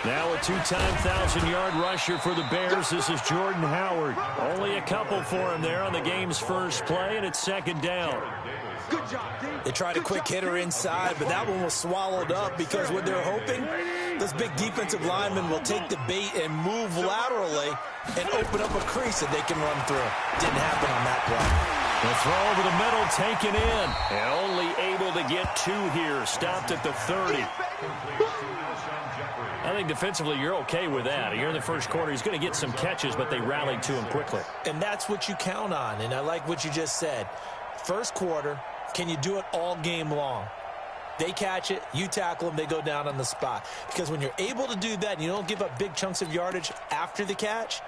Now a two-time 1,000-yard rusher for the Bears. This is Jordan Howard. Only a couple for him there on the game's first play, and it's second down. They tried a quick hitter inside, but that one was swallowed up because what they're hoping, this big defensive lineman will take the bait and move laterally and open up a crease that they can run through. Didn't happen on that play. The throw over the middle taken in. And only able to get two here. Stopped at the 30. I think defensively you're okay with that. You're in the first quarter. He's going to get some catches, but they rallied to him quickly. And that's what you count on. And I like what you just said. First quarter, can you do it all game long? They catch it, you tackle them, they go down on the spot. Because when you're able to do that and you don't give up big chunks of yardage after the catch,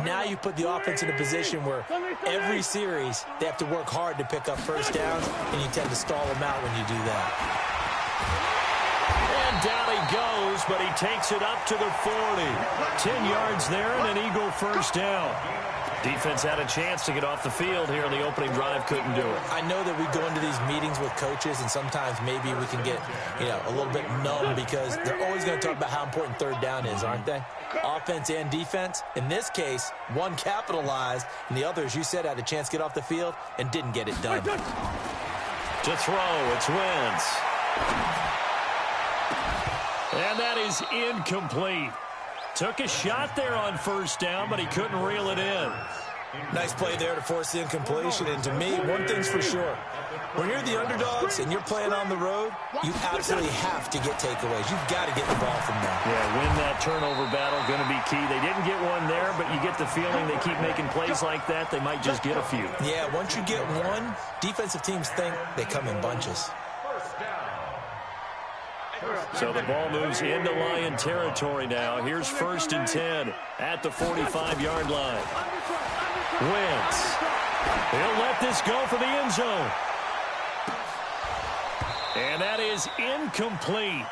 now you put the offense in a position where every series they have to work hard to pick up first downs, and you tend to stall them out when you do that. And down he goes, but he takes it up to the 40. 10 yards there and an Eagle first down. Defense had a chance to get off the field here in the opening drive, couldn't do it. I know that we go into these meetings with coaches, and sometimes maybe we can get, a little bit numb because they're always going to talk about how important third down is, aren't they? Offense and defense. In this case, one capitalized, and the other, as you said, had a chance to get off the field and didn't get it done. To throw, it's Wentz. And that is incomplete. Took a shot there on first down, but he couldn't reel it in. Nice play there to force the incompletion. And to me, one thing's for sure. When you're the underdogs and you're playing on the road, you absolutely have to get takeaways. You've got to get the ball from them. Yeah, win that turnover battle, going to be key. They didn't get one there, but you get the feeling they keep making plays like that, they might just get a few. Yeah, once you get one, defensive teams think they come in bunches. So the ball moves into Lion territory now. Here's 1st and 10 at the 45-yard line. Wentz. He'll let this go for the end zone. And that is incomplete.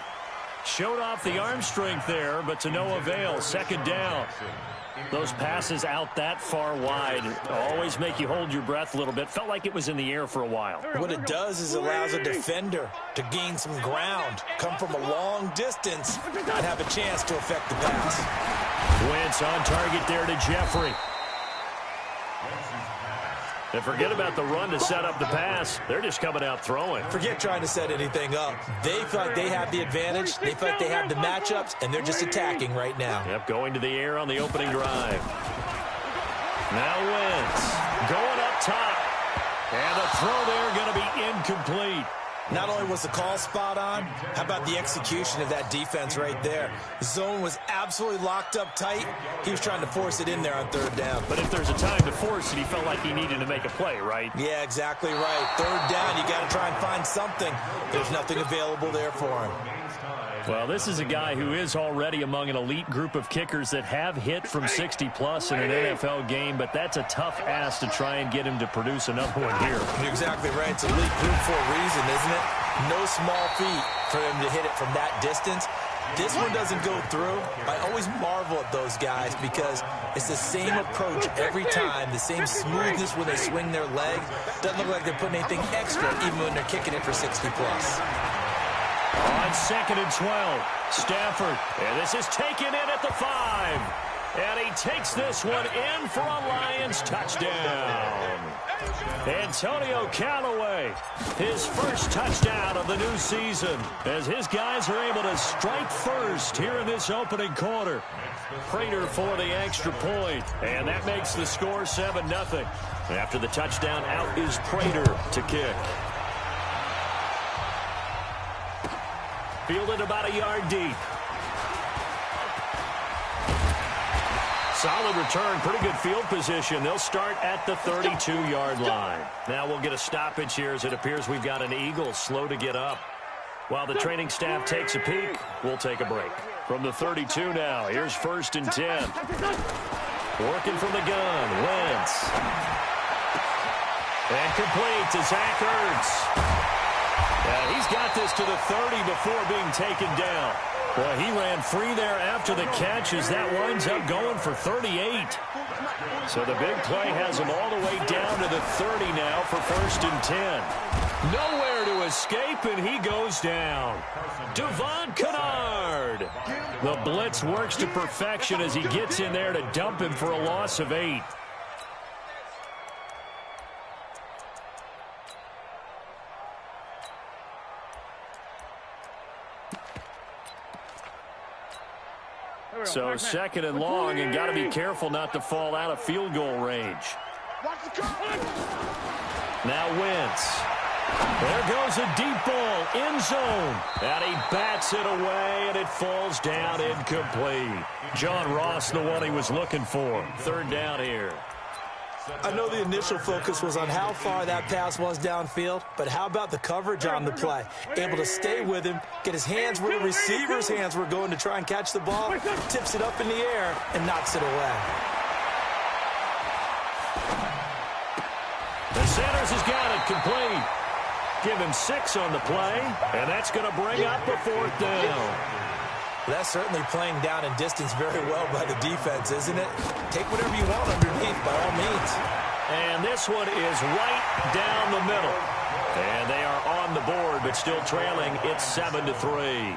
Showed off the arm strength there, but to no avail. Second down. Those passes out that far wide always make you hold your breath a little bit. Felt like it was in the air for a while. What it does is allows a defender to gain some ground, come from a long distance, and have a chance to affect the pass. Wentz on target there to Jeffrey. And forget about the run to set up the pass. They're just coming out throwing. Forget trying to set anything up. They feel like they have the advantage. They feel like they have the matchups, and they're just attacking right now. Yep, going to the air on the opening drive. Now Wentz going up top. And the throw there going to be incomplete. Not only was the call spot on, how about the execution of that defense right there? The zone was absolutely locked up tight. He was trying to force it in there on third down. But if there's a time to force it, he felt like he needed to make a play, right? Yeah, exactly right. Third down, you got to try and find something. There's nothing available there for him. Well, this is a guy who is already among an elite group of kickers that have hit from 60-plus in an NFL game, but that's a tough ask to try and get him to produce another one here. You're exactly right. It's a elite group for a reason, isn't it? No small feat for him to hit it from that distance. This one doesn't go through. I always marvel at those guys because it's the same approach every time, the same smoothness when they swing their leg. Doesn't look like they're putting anything extra even when they're kicking it for 60-plus. On 2nd and 12, Stafford. And this is taken in at the 5. And he takes this one in for a Lions touchdown. Antonio Callaway, his first touchdown of the new season, as his guys are able to strike first here in this opening quarter. Prater for the extra point, and that makes the score 7-0. After the touchdown, out is Prater to kick. Fielded about a yard deep. Solid return, pretty good field position. They'll start at the 32-yard line. Now we'll get a stoppage here as it appears we've got an Eagle slow to get up. While the training staff takes a peek, we'll take a break. From the 32 now, here's 1st and 10. Working from the gun, Wentz. And complete to Zach Ertz. And he's got this to the 30 before being taken down. Well, he ran free there after the catch as that winds up going for 38. So the big play has him all the way down to the 30 now for 1st and 10. Nowhere to escape, and he goes down. Devon Kennard. The blitz works to perfection as he gets in there to dump him for a loss of 8. So 2nd and long, and got to be careful not to fall out of field goal range. Now Wentz. There goes a deep ball, end zone. And he bats it away, and it falls down incomplete. John Ross, the one he was looking for. 3rd down here. I know the initial focus was on how far that pass was downfield, but how about the coverage on the play? Able to stay with him, get his hands where the receiver's hands were going to try and catch the ball, tips it up in the air, and knocks it away. The Sanders has got it complete. Give him 6 on the play, and that's going to bring up a 4th down. That's certainly playing down in distance very well by the defense, isn't it? Take whatever you want underneath, by all means. And this one is right down the middle. And they are on the board, but still trailing. It's 7-3.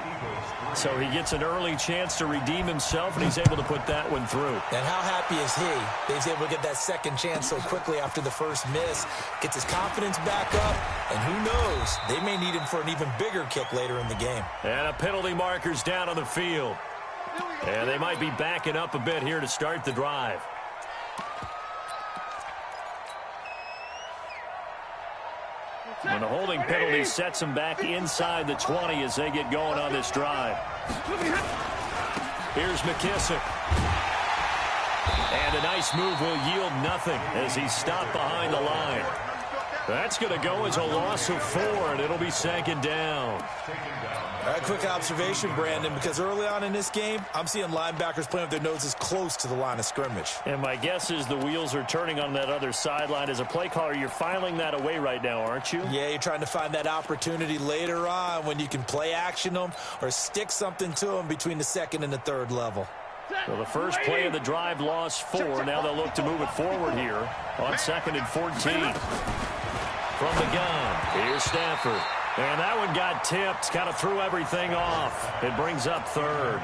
So he gets an early chance to redeem himself, and he's able to put that one through. And how happy is he? He's able to get that second chance so quickly after the first miss. Gets his confidence back up, and who knows, they may need him for an even bigger kick later in the game. And a penalty marker's down on the field. And they might be backing up a bit here to start the drive. And the holding penalty sets them back inside the 20 as they get going on this drive. Here's McKissick. And a nice move will yield nothing as he's stopped behind the line. That's going to go as a loss of 4, and it'll be 2nd down. A quick observation, Brandon, because early on in this game, I'm seeing linebackers playing with their noses close to the line of scrimmage. And my guess is the wheels are turning on that other sideline. As a play caller, you're filing that away right now, aren't you? Yeah, you're trying to find that opportunity later on when you can play action them or stick something to them between the 2nd and the 3rd level. So the first play of the drive lost 4. Now they'll look to move it forward here on 2nd and 14. From the gun, here's Stafford. And that one got tipped, kind of threw everything off. It brings up 3rd.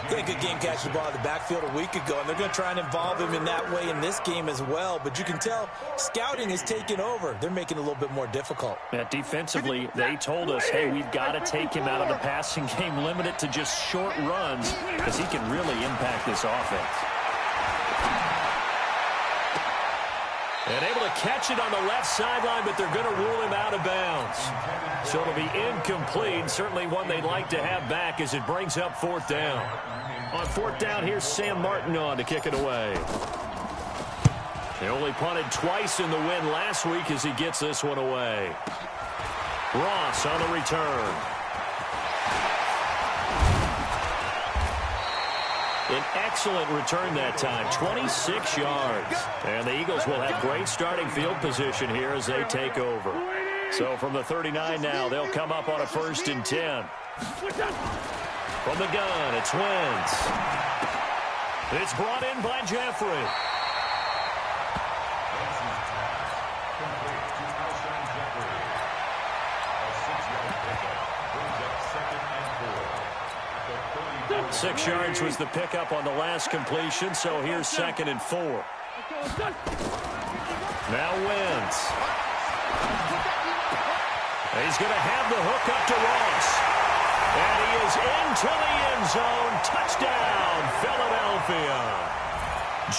He had a good game catching the ball in the backfield a week ago, and they're going to try and involve him in that way in this game as well. But you can tell scouting is taking over. They're making it a little bit more difficult. Defensively, they told us, hey, we've got to take him out of the passing game, limit it to just short runs, because he can really impact this offense. And able to catch it on the left sideline, but they're going to rule him out of bounds. So it'll be incomplete. Certainly one they'd like to have back as it brings up 4th down. On 4th down, here's Sam Martin on to kick it away. They only punted twice in the win last week as he gets this one away. Ross on the return. An excellent return that time, 26 yards. And the Eagles will have great starting field position here as they take over. So from the 39 now, they'll come up on a 1st and 10. From the gun, it's Wentz. It's brought in by Jeffrey. Six yards was the pickup on the last completion, so here's 2nd and 4. Now Wentz. He's going to have the hook up to Ross. And he is into the end zone. Touchdown, Philadelphia.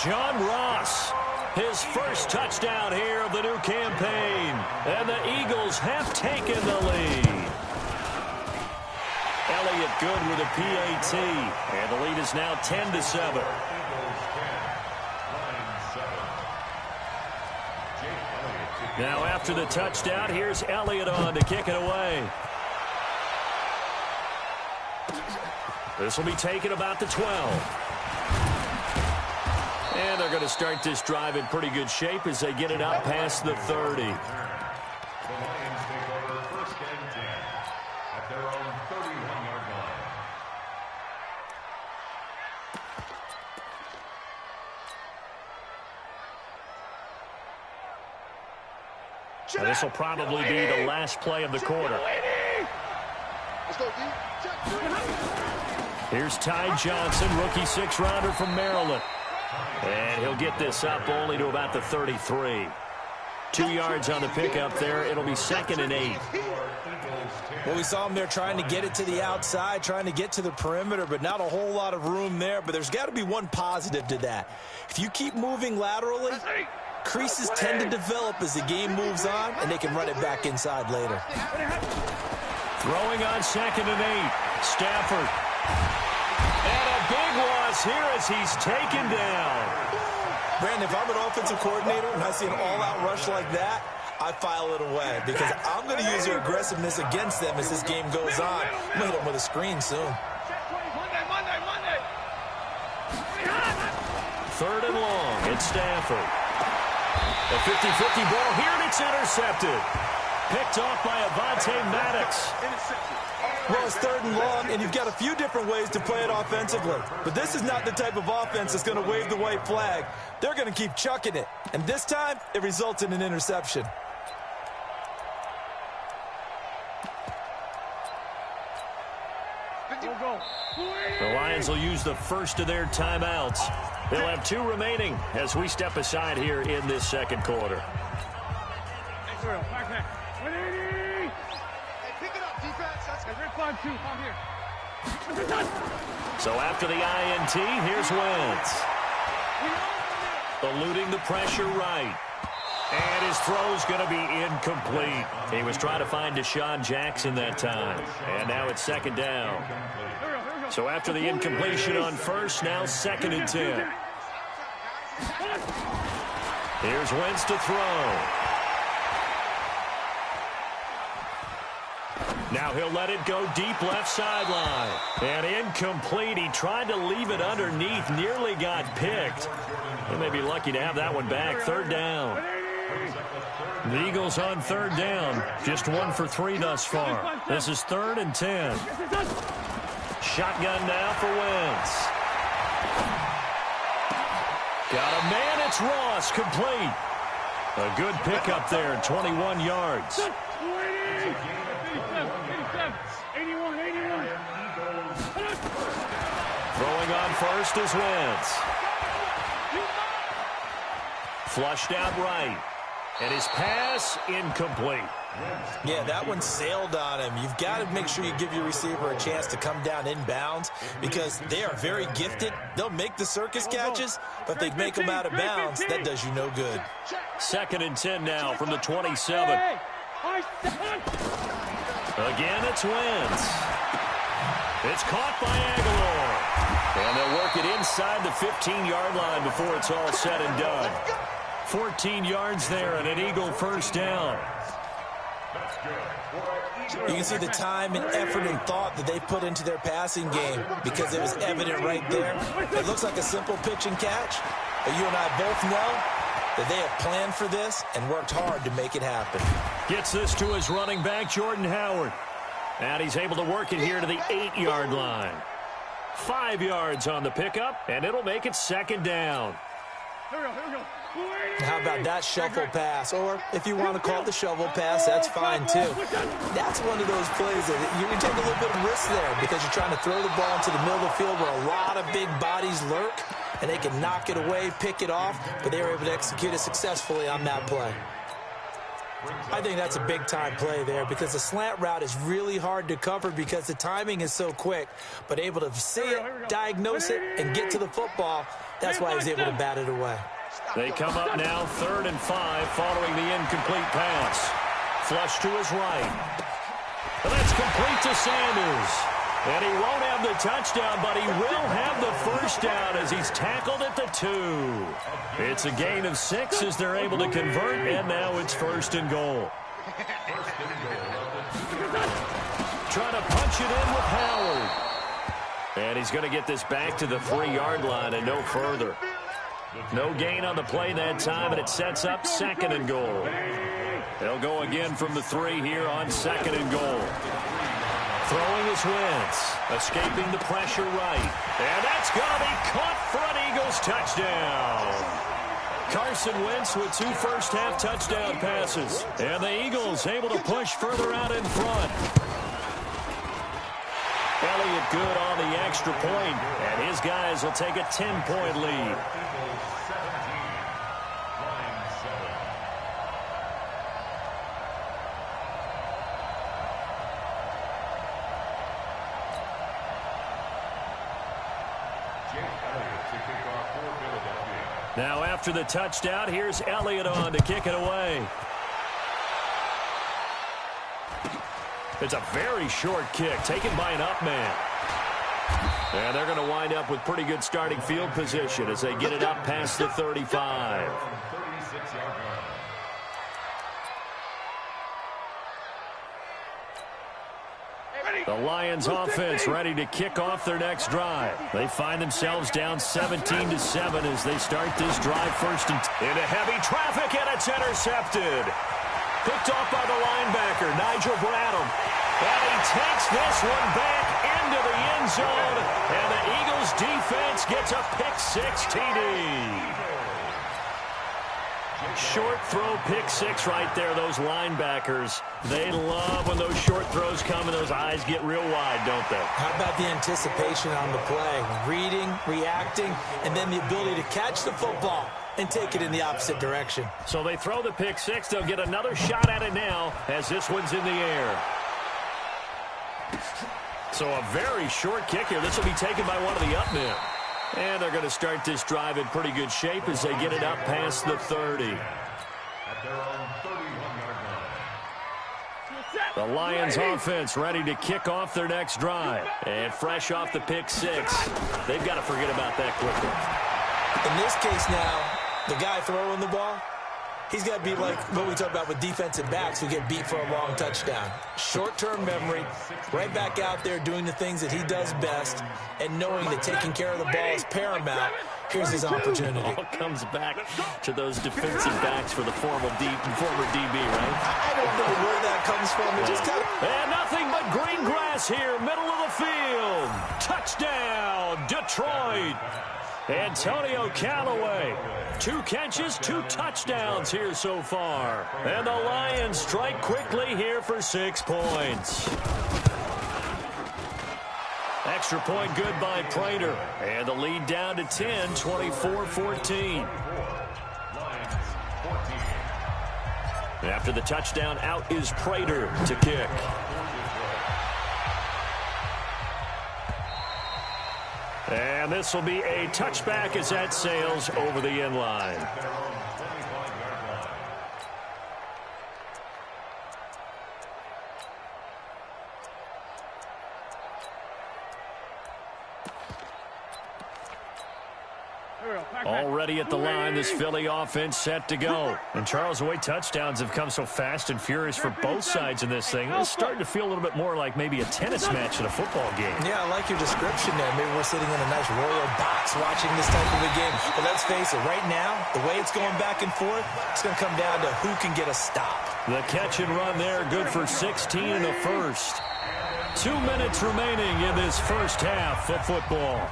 John Ross, his first touchdown here of the new campaign. And the Eagles have taken the lead. Elliott good with a PAT. And the lead is now 10-7. Now after the touchdown, here's Elliott on to kick it away. This will be taken about the 12. And they're going to start this drive in pretty good shape as they get it out past the 30. The Lions take over 1st and 10 at their own 31-yard line. Now, this will probably be the last play of the quarter. Here's Ty Johnson, rookie six-rounder from Maryland. And he'll get this up only to about the 33. 2 yards on the pickup there. It'll be 2nd and 8. Well, we saw him there trying to get it to the outside, trying to get to the perimeter, but not a whole lot of room there. But there's got to be one positive to that. If you keep moving laterally, creases tend to develop as the game moves on, and they can run it back inside later. Throwing on 2nd and 8. Stafford. And a big loss here as he's taken down. Brandon, if I'm an offensive coordinator and I see an all-out rush like that, I file it away because I'm going to use your aggressiveness against them as this game goes on. I'm going to hit them with a screen soon. 3rd and long. It's Stafford. A 50-50 ball here, and it's intercepted. Picked off by Avonte Maddox. Well, it's 3rd and long, and you've got a few different ways to play it offensively. But this is not the type of offense that's going to wave the white flag. They're going to keep chucking it. And this time, it results in an interception. The Lions will use the first of their timeouts. They'll have 2 remaining as we step aside here in this 2nd quarter. So after the INT, here's Wentz. Eluding the pressure right. And his throw's going to be incomplete. He was trying to find Deshaun Jackson that time. And now it's 2nd down. So after the incompletion on first, now 2nd and 10. Here's Wentz to throw. Now he'll let it go deep left sideline. And incomplete. He tried to leave it underneath. Nearly got picked. He may be lucky to have that one back. 3rd down. The Eagles on 3rd down. Just 1 for 3 thus far. This is 3rd and 10. Shotgun now for Wentz. Got a man. It's Ross. Complete. A good pickup there. 21 yards. Throwing on first is Wentz. Flushed out right. And his pass incomplete. Yeah, that one sailed on him. You've got to make sure you give your receiver a chance to come down inbounds because they are very gifted. They'll make the circus catches, but if they make them out of bounds, that does you no good. 2nd and 10 now from the 27. Again, it's Wentz. It's caught by Aguilar. And they'll work it inside the 15-yard line before it's all said and done. 14 yards there and an Eagle 1st down. You can see the time and effort and thought that they put into their passing game because it was evident right there. It looks like a simple pitch and catch, but you and I both know that they have planned for this and worked hard to make it happen. Gets this to his running back, Jordan Howard. And he's able to work it here to the 8-yard line. 5 yards on the pickup, and it'll make it 2nd down. How about that shuffle pass? Or if you want to call it the shovel pass, that's fine too. That's one of those plays that you can take a little bit of risk there because you're trying to throw the ball into the middle of the field where a lot of big bodies lurk, and they can knock it away, pick it off, but they were able to execute it successfully on that play. I think that's a big-time play there because the slant route is really hard to cover because the timing is so quick, but able to see it, diagnose it, and get to the football, that's why he was able to bat it away. They come up now 3rd and 5 following the incomplete pass. Flush to his right. And that's complete to Sanders. And he won't have the touchdown, but he will have the 1st down as he's tackled at the 2. It's a gain of 6 as they're able to convert, and now it's 1st and goal. Trying to punch it in with Howard. And he's going to get this back to the 3-yard line and no further. No gain on the play that time, and it sets up 2nd and goal. They'll go again from the 3 here on 2nd and goal. Throwing is Wentz, escaping the pressure right. And that's going to be caught for an Eagles touchdown. Carson Wentz with 2 first-half touchdown passes. And the Eagles able to push further out in front. Elliott good on the extra point, and his guys will take a 10-point lead. Now after the touchdown, here's Elliott on to kick it away. It's a very short kick taken by an up man. And they're going to wind up with pretty good starting field position as they get it up past the 35. The Lions offense ready to kick off their next drive. They find themselves down 17-7 as they start this drive first and into heavy traffic, and it's intercepted. Picked off by the linebacker, Nigel Bradham. And he takes this one back into the end zone, and the Eagles defense gets a pick-6 TD. Short throw, pick-6 right there, those linebackers. They love when those short throws come and those eyes get real wide, don't they? How about the anticipation on the play? Reading, reacting, and then the ability to catch the football and take it in the opposite direction. So they throw the pick-6. They'll get another shot at it now as this one's in the air. So a very short kick here. This will be taken by one of the up men. And they're going to start this drive in pretty good shape as they get it up past the 30. The Lions offense ready to kick off their next drive. And fresh off the pick-6. They've got to forget about that quickly. In this case now, the guy throwing the ball, he's got to be like what we talk about with defensive backs who get beat for a long touchdown. Short-term memory, right back out there doing the things that he does best, and knowing that taking care of the ball is paramount. Here's his opportunity. All comes back to those defensive backs for the former DB, right? I don't know where that comes from. It just kind of... And nothing but green grass here, middle of the field. Touchdown, Detroit. Antonio Callaway, 2 catches, 2 touchdowns here so far. And the Lions strike quickly here for 6 points. Extra point good by Prater. And the lead down to 10, 24-14. After the touchdown, out is Prater to kick. And this will be a touchback as that sails over the end line. Already at the line, this Philly offense set to go. And Charles, the way touchdowns have come so fast and furious for both sides in this thing, it's starting to feel a little bit more like maybe a tennis match in a football game. Yeah, I like your description there. Maybe we're sitting in a nice royal box watching this type of a game. But let's face it, right now, the way it's going back and forth, it's going to come down to who can get a stop. The catch and run there, good for 16 in the first. 2 minutes remaining in this first half of football.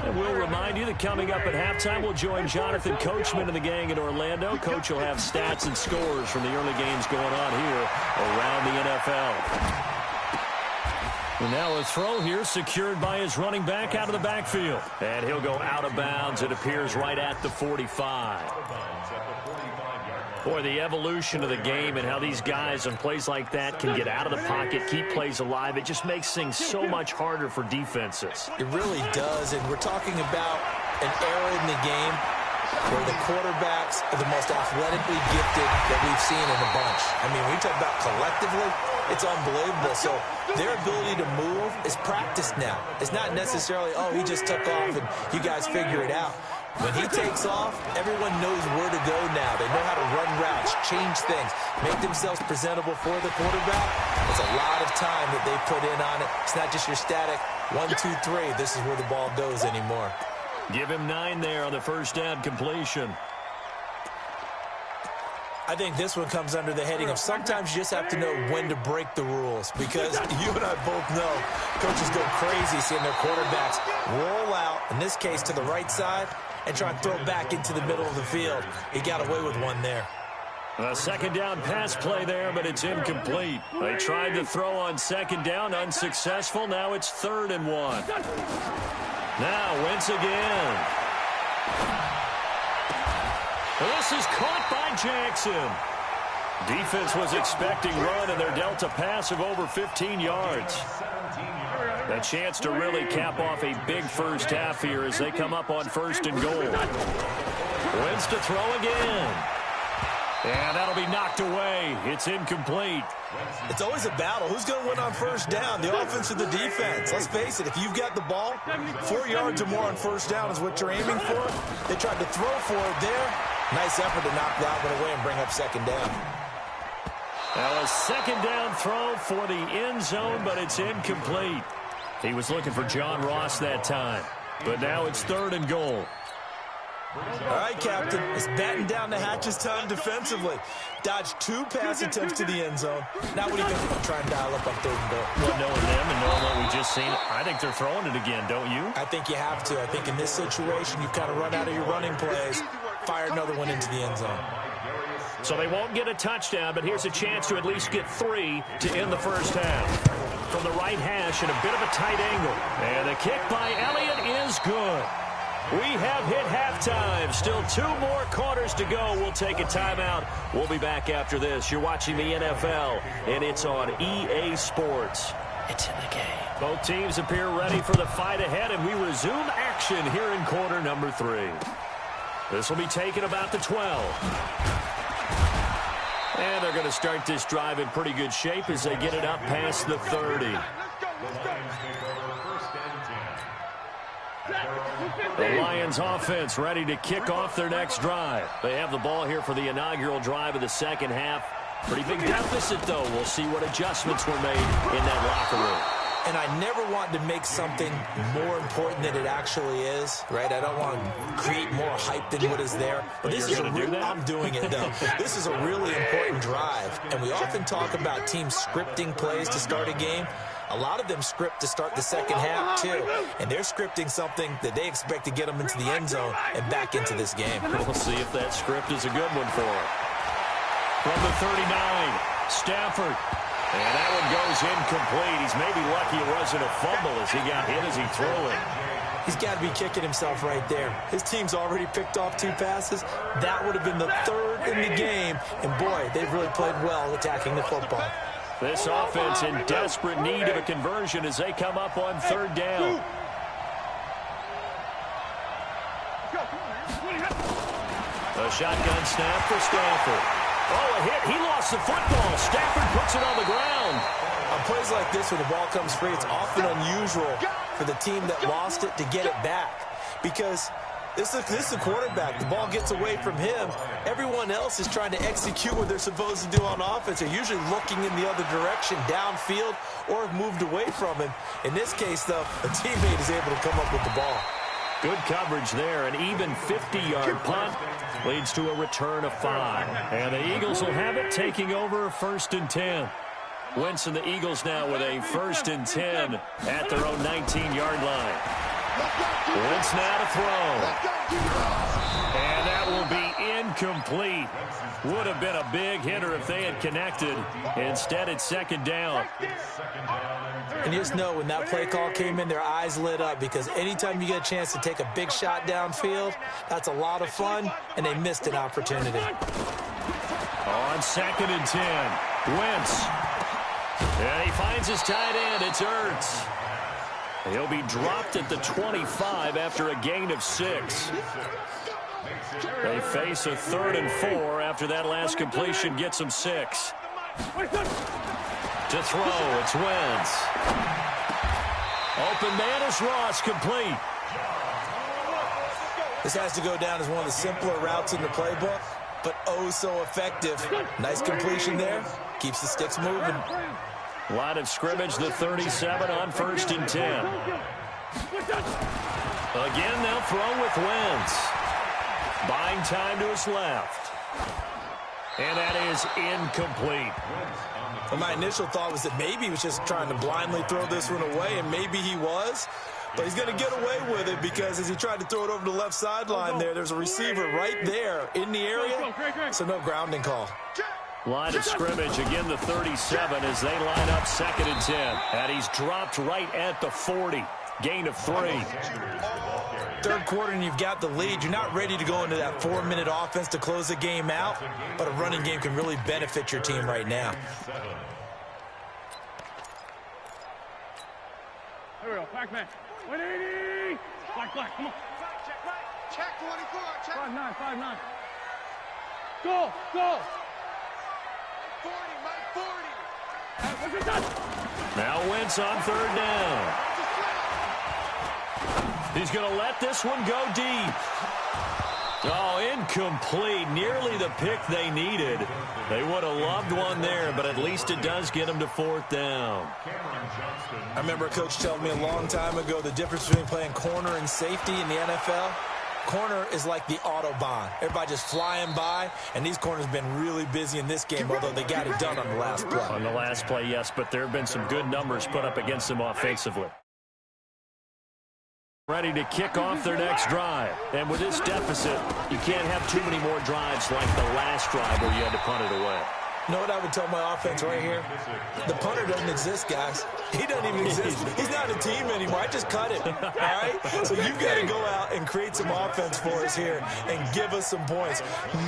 And we'll remind you that coming up at halftime, we'll join Jonathan Coachman and the gang in Orlando. Coach will have stats and scores from the early games going on here around the NFL. And now a throw here secured by his running back out of the backfield. And he'll go out of bounds, it appears, right at the 45. Boy, the evolution of the game and how these guys on plays like that can get out of the pocket, keep plays alive, it just makes things so much harder for defenses. It really does, and we're talking about an era in the game where the quarterbacks are the most athletically gifted that we've seen in a bunch. I mean, when we talk about collectively, it's unbelievable. So their ability to move is practiced now. It's not necessarily, oh, he just took off and you guys figure it out. When he takes off, everyone knows where to go now. They know how to run routes, change things, make themselves presentable for the quarterback. It's a lot of time that they put in on it. It's not just your static 1, 2, 3. This is where the ball goes anymore. Give him 9 there on the first down completion. I think this one comes under the heading of sometimes you just have to know when to break the rules, because you and I both know coaches go crazy seeing their quarterbacks roll out, in this case to the right side, and try and throw back into the middle of the field. He got away with one there. A second down pass play there, but it's incomplete. They tried to throw on second down, unsuccessful. Now it's 3rd and 1. Now Wentz again. This is caught by Jackson. Defense was expecting run, and they're dealt a pass of over 15 yards. A chance to really cap off a big first half here as they come up on 1st and goal. Wentz to throw again. And that'll be knocked away. It's incomplete. It's always a battle. Who's going to win on 1st down, the offense or the defense? Let's face it, if you've got the ball, 4 yards or more on 1st down is what you're aiming for. They tried to throw for it there. Nice effort to knock that one away and bring up 2nd down. Now a 2nd down throw for the end zone, but it's incomplete. He was looking for John Ross that time, but now it's 3rd and goal. All right, Captain. It's batten down the hatches time defensively. Dodged 2 pass attempts to the end zone. Now what do you think about trying to dial up on 3rd and goal? Well, knowing them and knowing what we just seen, I think they're throwing it again, don't you? I think you have to. I think in this situation, you've kind of run out of your running plays. Fire another one into the end zone. So they won't get a touchdown, but here's a chance to at least get 3 to end the first half. From the right hash at a bit of a tight angle. And the kick by Elliott is good. We have hit halftime. Still 2 more quarters to go. We'll take a timeout. We'll be back after this. You're watching the NFL, and it's on EA Sports. It's in the game. Both teams appear ready for the fight ahead, and we resume action here in quarter number 3. This will be taken about the 12. And they're going to start this drive in pretty good shape as they get it up past the 30. The Lions offense ready to kick off their next drive. They have the ball here for the inaugural drive of the second half. Pretty big deficit, though. We'll see what adjustments were made in that locker room. And I never want to make something more important than it actually is, right? I don't want to create more hype than what is there. But this is I'm doing it, though. This is a really important drive. And we often talk about teams scripting plays to start a game. A lot of them script to start the second half, too. And they're scripting something that they expect to get them into the end zone and back into this game. We'll see if that script is a good one for them. From the 39, Stafford. And that one goes incomplete. He's maybe lucky it wasn't a fumble as he got hit as he threw it. He's got to be kicking himself right there. His team's already picked off 2 passes. That would have been the 3rd in the game. And, boy, they've really played well attacking the football. This offense in desperate need of a conversion as they come up on 3rd down. A shotgun snap for Stafford. Oh, a hit. He lost the football. Stafford puts it on the ground. On plays like this where the ball comes free, it's often unusual for the team that lost it to get it back. Because this is a quarterback. The ball gets away from him. Everyone else is trying to execute what they're supposed to do on offense. They're usually looking in the other direction, downfield, or have moved away from him. In this case, though, a teammate is able to come up with the ball. Good coverage there. An even 50-yard punt leads to a return of 5. And the Eagles will have it, taking over 1st and 10. Wentz and the Eagles now with a 1st and 10 at their own 19-yard line. Wentz now to throw. And that will be incomplete. Would have been a big hitter if they had connected. Instead, it's 2nd down. And you just know when that play call came in, their eyes lit up because anytime you get a chance to take a big shot downfield, that's a lot of fun, and they missed an opportunity. On 2nd and 10, Wentz. And he finds his tight end. It's Ertz. He'll be dropped at the 25 after a gain of 6. They face a 3rd and 4 after that last completion gets them 6. To throw, it's Wentz. Open man is Ross, complete. This has to go down as one of the simpler routes in the playbook, but oh so effective. Nice completion there. Keeps the sticks moving. Line of scrimmage, the 37 on 1st and 10. Again, they'll throw with Wentz. Buying time to his left. And that is incomplete. Well, my initial thought was that maybe he was just trying to blindly throw this one away, and maybe he was. But he's going to get away with it because as he tried to throw it over the left sideline there's a receiver right there in the area, so no grounding call. Line of scrimmage, again the 37 as they line up 2nd and 10. And he's dropped right at the 40. Gain of 3. Third quarter and you've got the lead. You're not ready to go into that 4-minute offense to close the game out, but a running game can really benefit your team right now. There we go. Back man. 180. Black. Come on. Check 24. Check. 5-9. Go. 40, Mike, 40. What's it done? Now Wentz on 3rd down. He's going to let this one go deep. Oh, incomplete. Nearly the pick they needed. They would have loved one there, but at least it does get them to 4th down. I remember a coach telling me a long time ago the difference between playing corner and safety in the NFL. Corner is like the Autobahn. Everybody just flying by, and these corners have been really busy in this game, although they got it done on the last play. On the last play, yes, but there have been some good numbers put up against them offensively. Ready to kick off their next drive. And with this deficit, you can't have too many more drives like the last drive where you had to punt it away. You know what I would tell my offense right here? The punter doesn't exist, guys. He doesn't even exist. He's not a team anymore. I just cut it, all right? So you've got to go out and create some offense for us here and give us some points.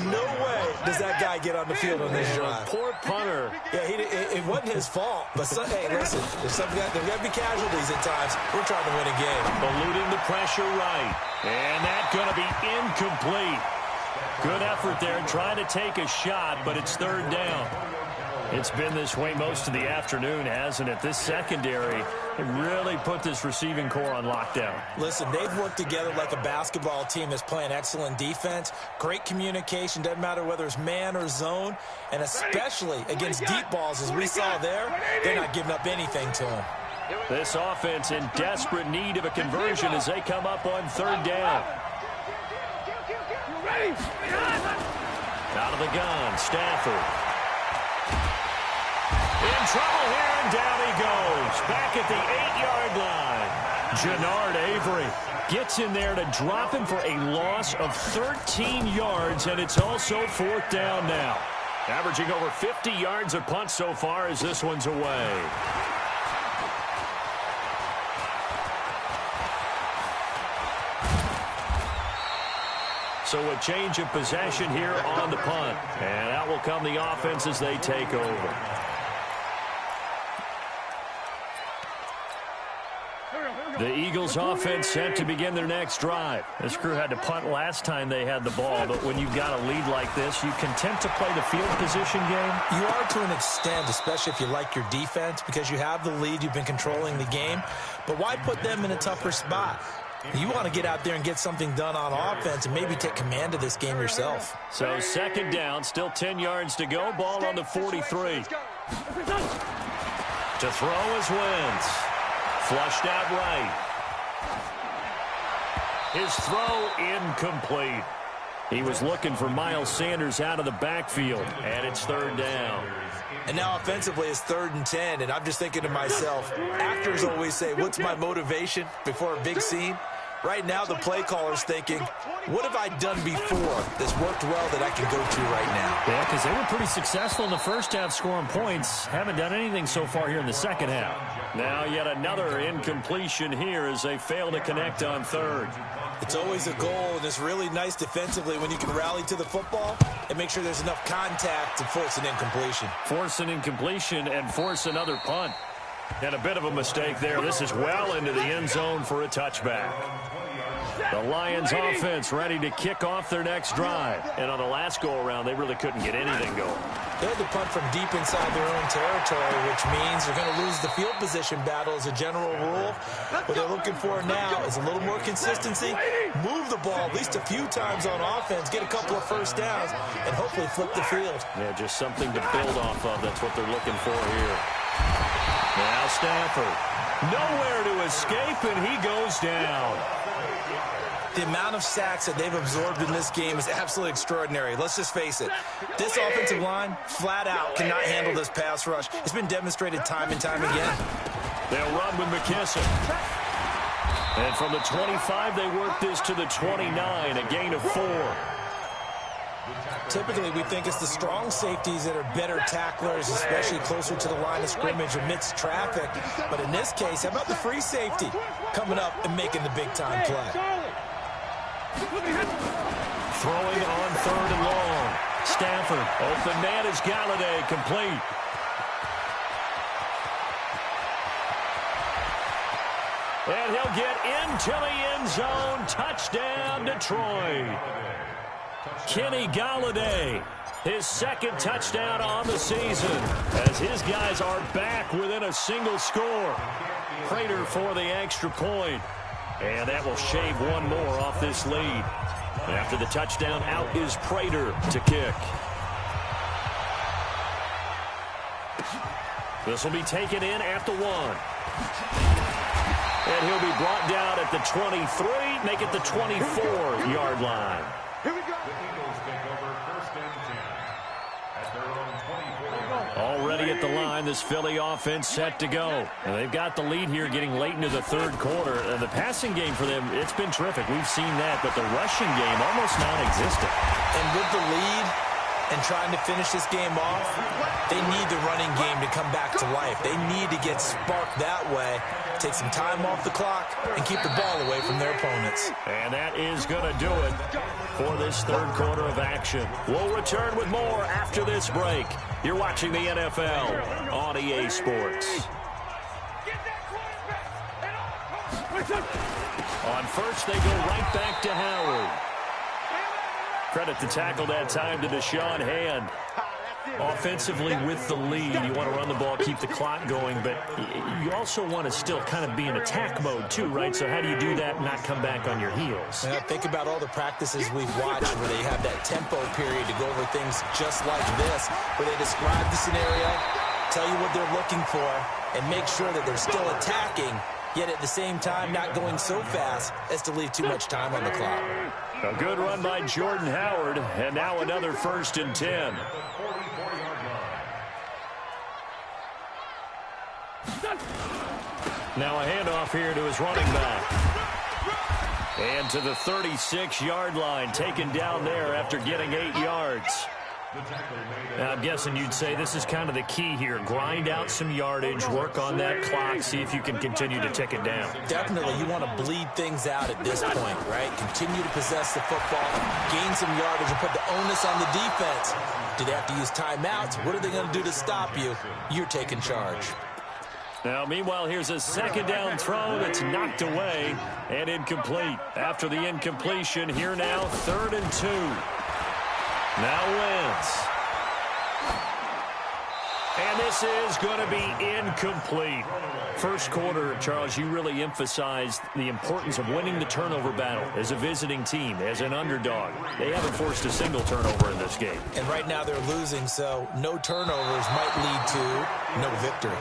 No way does that guy get on the field on this drive. Poor punter. Yeah, it wasn't his fault. But, hey, listen, there's got to be casualties at times. We're trying to win a game. Eluding the pressure right. And that's going to be incomplete. Good effort there, trying to take a shot, but it's 3rd down. It's been this way most of the afternoon, hasn't it? This secondary, it really put this receiving core on lockdown. Listen, they've worked together like a basketball team that's playing excellent defense, great communication, doesn't matter whether it's man or zone, and especially against deep balls, as we saw there, they're not giving up anything to them. This offense in desperate need of a conversion as they come up on 3rd down. Out of the gun, Stafford. In trouble here, and down he goes. Back at the 8-yard line. Jannard Avery gets in there to drop him for a loss of 13 yards, and it's also 4th down now. Averaging over 50 yards a punt so far as this one's away. So a change of possession here on the punt. And out will come the offense as they take over. The Eagles offense set to begin their next drive. This crew had to punt last time they had the ball, but when you've got a lead like this, you content to play the field position game? You are to an extent, especially if you like your defense, because you have the lead, you've been controlling the game. But why put them in a tougher spot? You want to get out there and get something done on offense and maybe take command of this game yourself. So 2nd down, still 10 yards to go. Ball on the 43. To throw is Wentz. Flushed out right. His throw incomplete. He was looking for Miles Sanders out of the backfield, and it's 3rd down. And now offensively it's 3rd and 10, and I'm just thinking to myself, actors always say, what's my motivation before a big scene? Right now the play caller's thinking, what have I done before that's worked well that I can go to right now? Yeah, because they were pretty successful in the first half scoring points. Haven't done anything so far here in the second half. Now yet another incompletion here as they fail to connect on 3rd. It's always a goal, and it's really nice defensively when you can rally to the football and make sure there's enough contact to force an incompletion. Force an incompletion and force another punt. And a bit of a mistake there. This is well into the end zone for a touchback. The Lions offense ready to kick off their next drive. And on the last go-around, they really couldn't get anything going. They had to punt from deep inside their own territory, which means they're going to lose the field position battle as a general rule. What they're looking for now is a little more consistency, move the ball at least a few times on offense, get a couple of first downs, and hopefully flip the field. Yeah, just something to build off of. That's what they're looking for here. Now Stafford. Nowhere to escape, and he goes down. The amount of sacks that they've absorbed in this game is absolutely extraordinary. Let's just face it. This offensive line, flat out, cannot handle this pass rush. It's been demonstrated time and time again. They'll run with McKissick. And from the 25, they work this to the 29, a gain of 4. Typically, we think it's the strong safeties that are better tacklers, especially closer to the line of scrimmage amidst traffic. But in this case, how about the free safety coming up and making the big-time play? Throwing on 3rd and long. Stafford, open man is Galladay, complete. And he'll get into the end zone. Touchdown, Detroit. Kenny Galladay, his 2nd touchdown on the season, as his guys are back within a single score. Prater for the extra point. And that will shave one more off this lead. After the touchdown, out is Prater to kick. This will be taken in at the 1. And he'll be brought down at the 23, make it the 24-yard line. Here we go. Already at the line, this Philly offense set to go. And they've got the lead here getting late into the 3rd quarter. And the passing game for them, it's been terrific. We've seen that, but the rushing game almost non-existent. And with the lead and trying to finish this game off, they need the running game to come back to life. They need to get sparked that way, take some time off the clock, and keep the ball away from their opponents. And that is going to do it for this 3rd quarter of action. We'll return with more after this break. You're watching the NFL on EA Sports. On first, they go right back to Howard. Credit the tackle that time to Deshaun Hand. Offensively with the lead, you want to run the ball, keep the clock going, but you also want to still kind of be in attack mode too, right? So how do you do that and not come back on your heels? Now, think about all the practices we've watched where they have that tempo period to go over things just like this, where they describe the scenario, tell you what they're looking for, and make sure that they're still attacking, yet at the same time not going so fast as to leave too much time on the clock. A good run by Jordan Howard, and now another 1st and 10. Now a handoff here to his running back. And to the 36-yard line, taken down there after getting 8 yards. Now, I'm guessing you'd say this is kind of the key here. Grind out some yardage, work on that clock, see if you can continue to tick it down. Definitely, you want to bleed things out at this point, right? Continue to possess the football, gain some yardage, and put the onus on the defense. Do they have to use timeouts? What are they going to do to stop you? You're taking charge. Now, meanwhile, here's a 2nd down throw that's knocked away and incomplete. After the incompletion, here now, 3rd and 2. Now Wentz. And this is going to be incomplete. First quarter, Charles, you really emphasized the importance of winning the turnover battle as a visiting team, as an underdog. They haven't forced a single turnover in this game. And right now they're losing, so no turnovers might lead to no victory.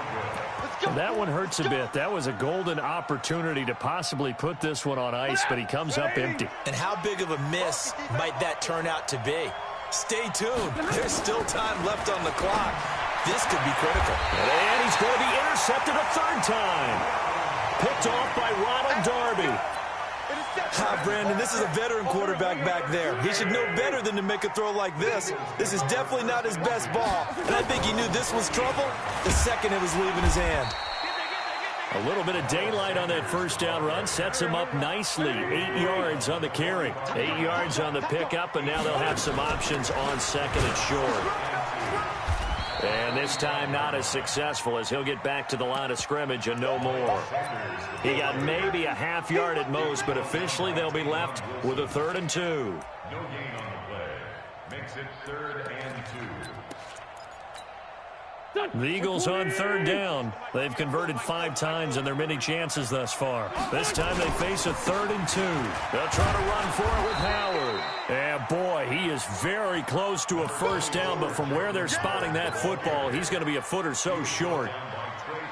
That one hurts a bit. That was a golden opportunity to possibly put this one on ice, but he comes up empty. And how big of a miss might that turn out to be? Stay tuned. There's still time left on the clock. This could be critical. And he's going to be intercepted a 3rd time. Picked off by Ronald Darby. Brandon, this is a veteran quarterback back there. He should know better than to make a throw like this. This is definitely not his best ball. And I think he knew this was trouble the second it was leaving his hand. A little bit of daylight on that 1st down run sets him up nicely. 8 yards on the carry, 8 yards on the pickup, and now they'll have some options on 2nd and short. And this time not as successful as he'll get back to the line of scrimmage and no more. He got maybe a half yard at most, but officially they'll be left with a 3rd and 2. No gain on the play. Makes it 3rd and 2. The Eagles on 3rd down. They've converted 5 times in their many chances thus far. This time they face a 3rd and 2. They'll try to run for it with Howard. And boy, he is very close to a 1st down, but from where they're spotting that football, he's going to be a foot or so short.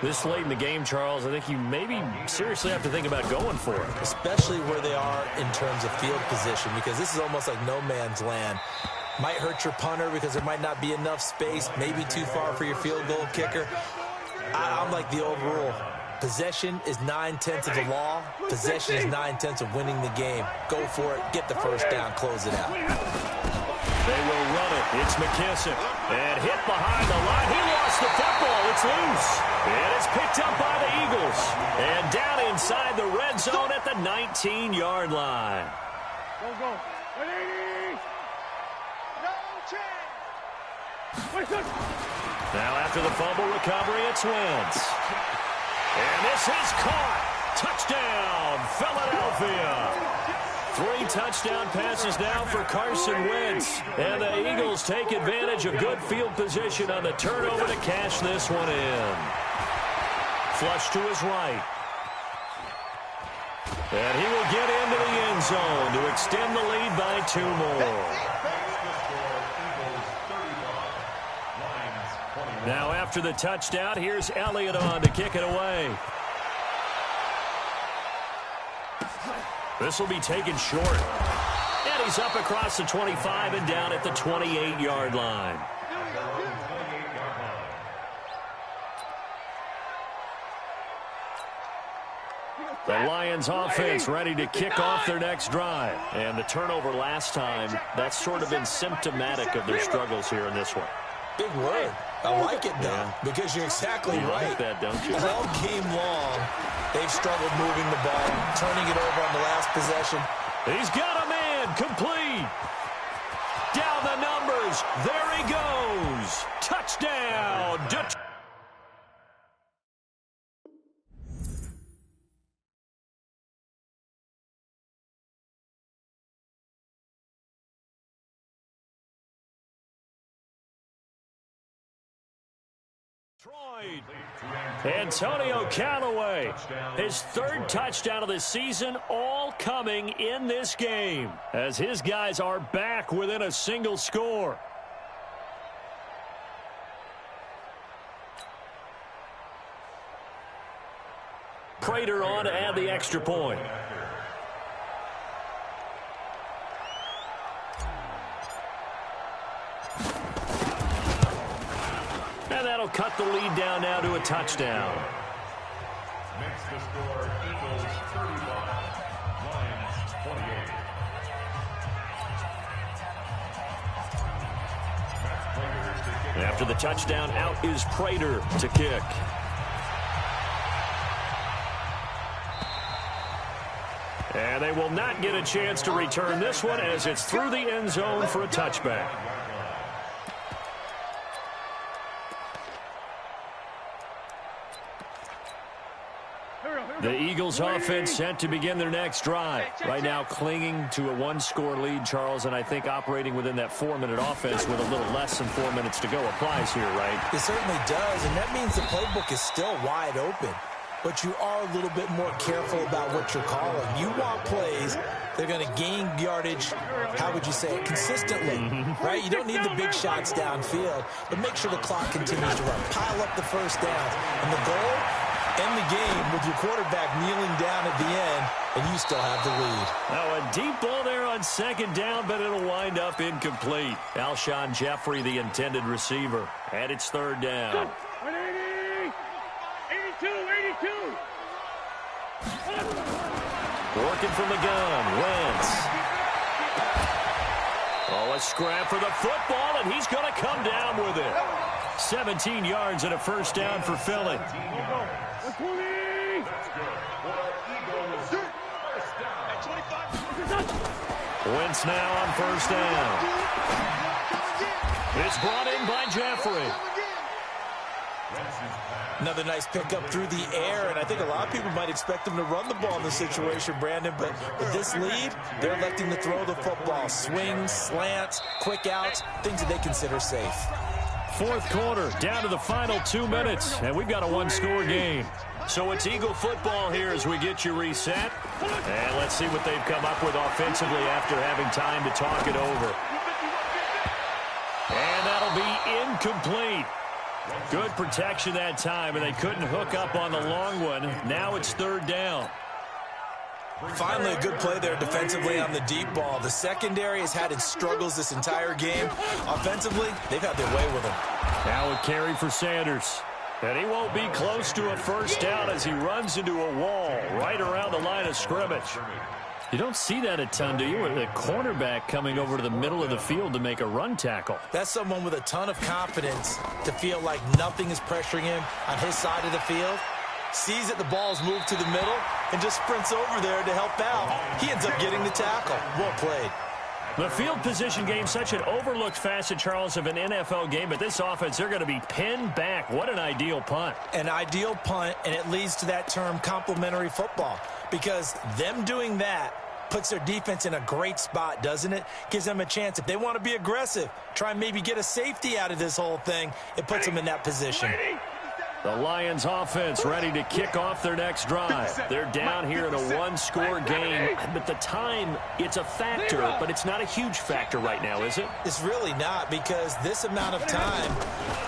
This late in the game, Charles, I think you maybe seriously have to think about going for it. Especially where they are in terms of field position, because this is almost like no man's land. Might hurt your punter because there might not be enough space, maybe too far for your field goal kicker. I'm like the old rule. Possession is 9/10 of the law. Possession is 9/10 of winning the game. Go for it. Get the first down. Close it out. They will run it. It's McKissick. And hit behind the line. He lost the football. It's loose. And it's picked up by the Eagles. And down inside the red zone at the 19-yard line. Go, go. 180. No change. Now after the fumble recovery, it's Wentz. And this is caught. Touchdown, Philadelphia. 3 touchdown passes now for Carson Wentz. And the Eagles take advantage of good field position on the turnover to cash this one in. Flush to his right. And he will get into the end zone to extend the lead by 2 more. Now after the touchdown, here's Elliott on to kick it away. This will be taken short. And he's up across the 25 and down at the 28-yard line. The Lions offense ready to kick off their next drive. And the turnover last time, that's sort of been symptomatic of their struggles here in this one. Big word. I like it, though, because you're exactly right. Like that, don't you? All game long, they've struggled moving the ball, turning it over on the last possession. He's got a man, complete. Down the numbers. There he goes. Touchdown. Antonio Callaway, his 3rd touchdown of the season, all coming in this game as his guys are back within a single score. Prater on to add the extra point. And that'll cut the lead down now to a touchdown. Makes the score Eagles 31, Lions 28. After the touchdown, out is Prater to kick. And they will not get a chance to return this one as it's through the end zone for a touchback. The Eagles offense set to begin their next drive. Right now clinging to a 1-score lead, Charles, and I think operating within that 4-minute offense with a little less than 4 minutes to go applies here, right? It certainly does, and that means the playbook is still wide open. But you are a little bit more careful about what you're calling. You want plays that are going to gain yardage, how would you say it, consistently, right? You don't need the big shots downfield, but make sure the clock continues to run. Pile up the first down. And the goal, end the game with your quarterback kneeling down at the end, and you still have the lead. Now a deep ball there on 2nd down, but it'll wind up incomplete. Alshon Jeffrey, the intended receiver, and it's 3rd down. 180. 82. Working from the gun, Wentz. Oh, a scrap for the football, and he's going to come down with it. 17 yards and a first down for Philly. Wentz now on first down. It's brought in by Jeffrey. Another nice pickup through the air, and I think a lot of people might expect them to run the ball in this situation, Brandon, but with this lead, they're electing to throw the football. Swings, slants, quick outs, things that they consider safe. 4th quarter, down to the final 2 minutes, and we've got a 1-score game. So it's Eagle football here as we get you reset. And let's see what they've come up with offensively after having time to talk it over. And that'll be incomplete. Good protection that time, and they couldn't hook up on the long one. Now it's 3rd down. Finally, a good play there defensively on the deep ball. The secondary has had its struggles this entire game. Offensively, they've had their way with them. Now a carry for Sanders. And he won't be close to a first down as he runs into a wall right around the line of scrimmage. You don't see that a ton, do you? With a cornerback coming over to the middle of the field to make a run tackle. That's someone with a ton of confidence to feel like nothing is pressuring him on his side of the field. Sees that the ball's moved to the middle and just sprints over there to help out. He ends up getting the tackle. Well played. The field position game, such an overlooked facet, Charles, of an NFL game, but this offense, they're going to be pinned back. What an ideal punt. An ideal punt, and it leads to that term complementary football, because them doing that puts their defense in a great spot, doesn't it? Gives them a chance. If they want to be aggressive, try and maybe get a safety out of this whole thing, it puts them in that position. The Lions offense ready to kick off their next drive. They're down here in a one-score game. But the time, it's a factor, but it's not a huge factor right now, is it? It's really not, because this amount of time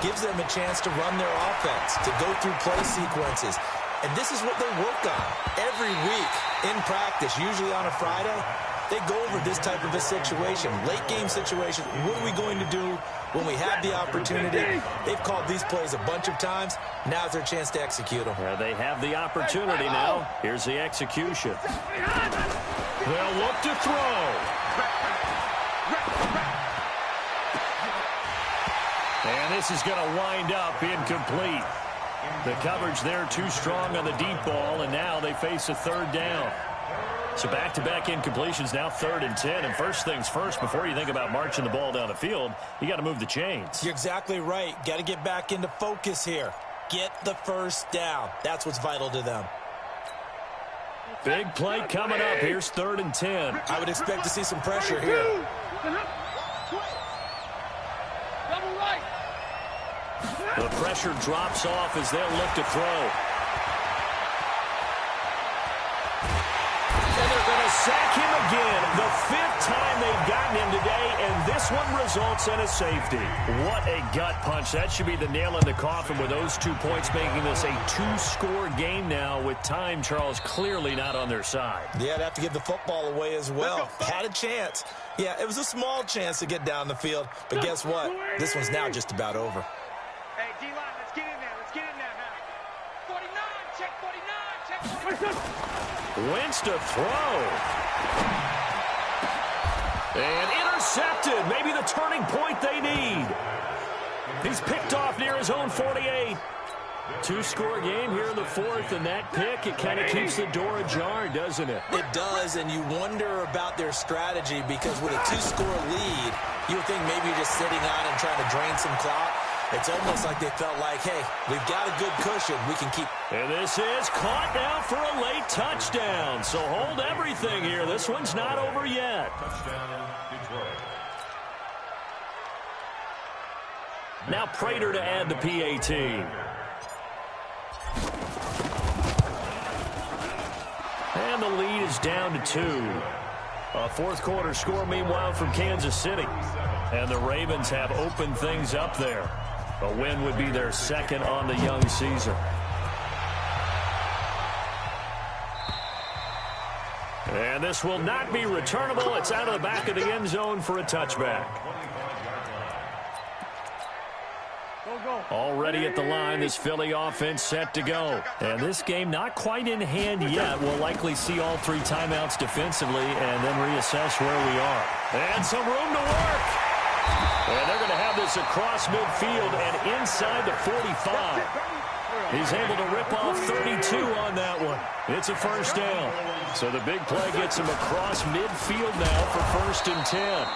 gives them a chance to run their offense, to go through play sequences. And this is what they work on every week in practice, usually on a Friday. They go over this type of a situation, late game situation. What are we going to do when we have the opportunity? They've called these plays a bunch of times. Now's their chance to execute them. They have the opportunity now. Here's the execution. They'll look to throw. And this is going to wind up incomplete. The coverage there too strong on the deep ball, and now they face a third down. So back-to-back incompletions, now 3rd and 10. And first things first, before you think about marching the ball down the field, you got to move the chains. You're exactly right. Got to get back into focus here. Get the first down. That's what's vital to them. Big play coming up. Here's 3rd and 10. I would expect to see some pressure here. The pressure drops off as they'll look to throw. Sack him again, the 5th time they've gotten him today, and this one results in a safety. What a gut punch. That should be the nail in the coffin with those 2 points, making this a 2-score game now with time, Charles, clearly not on their side. Yeah, they'd have to give the football away as well. Had a chance. Yeah, it was a small chance to get down the field, but guess what? This one's now just about over. Hey, D-line, let's get in there. Let's get in there now. 49, check 49, check 49. Wentz to throw. And intercepted. Maybe the turning point they need. He's picked off near his own 48. 2-score game here in the 4th, and that pick, it kind of keeps the door ajar, doesn't it? It does, and you wonder about their strategy, because with a 2-score lead, you would think maybe you're just sitting on and trying to drain some clock. It's almost like they felt like, hey, we've got a good cushion. We can keep. And this is caught now for a late touchdown. So hold everything here. This one's not over yet. Touchdown, Detroit. Now Prater to add the PAT. And the lead is down to 2. A 4th quarter score, meanwhile, from Kansas City. And the Ravens have opened things up there. A win would be their 2nd on the young season. And this will not be returnable. It's out of the back of the end zone for a touchback. Already at the line, this Philly offense set to go. And this game not quite in hand yet. We'll likely see all 3 timeouts defensively and then reassess where we are. And some room to work. And they're going to have this across midfield and inside the 45. He's able to rip off 32 on that one. It's a first down. So the big play gets him across midfield now for 1st and 10.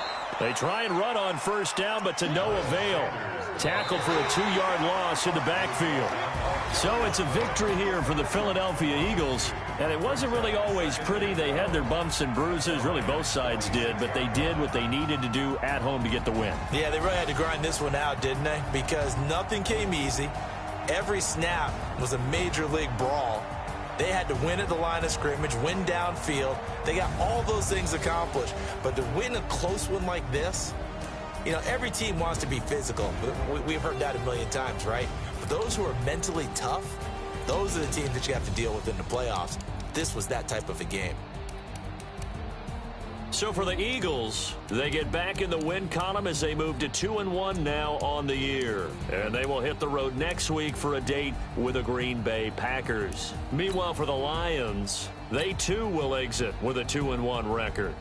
They try and run on first down, but to no avail. Tackled for a 2-yard loss in the backfield. So it's a victory here for the Philadelphia Eagles. And it wasn't really always pretty. They had their bumps and bruises. Really, both sides did. But they did what they needed to do at home to get the win. Yeah, they really had to grind this one out, didn't they? Because nothing came easy. Every snap was a major league brawl. They had to win at the line of scrimmage, win downfield. They got all those things accomplished. But to win a close one like this, you know, every team wants to be physical. We've heard that a million times, right? But those who are mentally tough, those are the teams that you have to deal with in the playoffs. This was that type of a game. So for the Eagles, they get back in the win column as they move to 2-1 now on the year. And they will hit the road next week for a date with the Green Bay Packers. Meanwhile, for the Lions, they too will exit with a 2-1 record.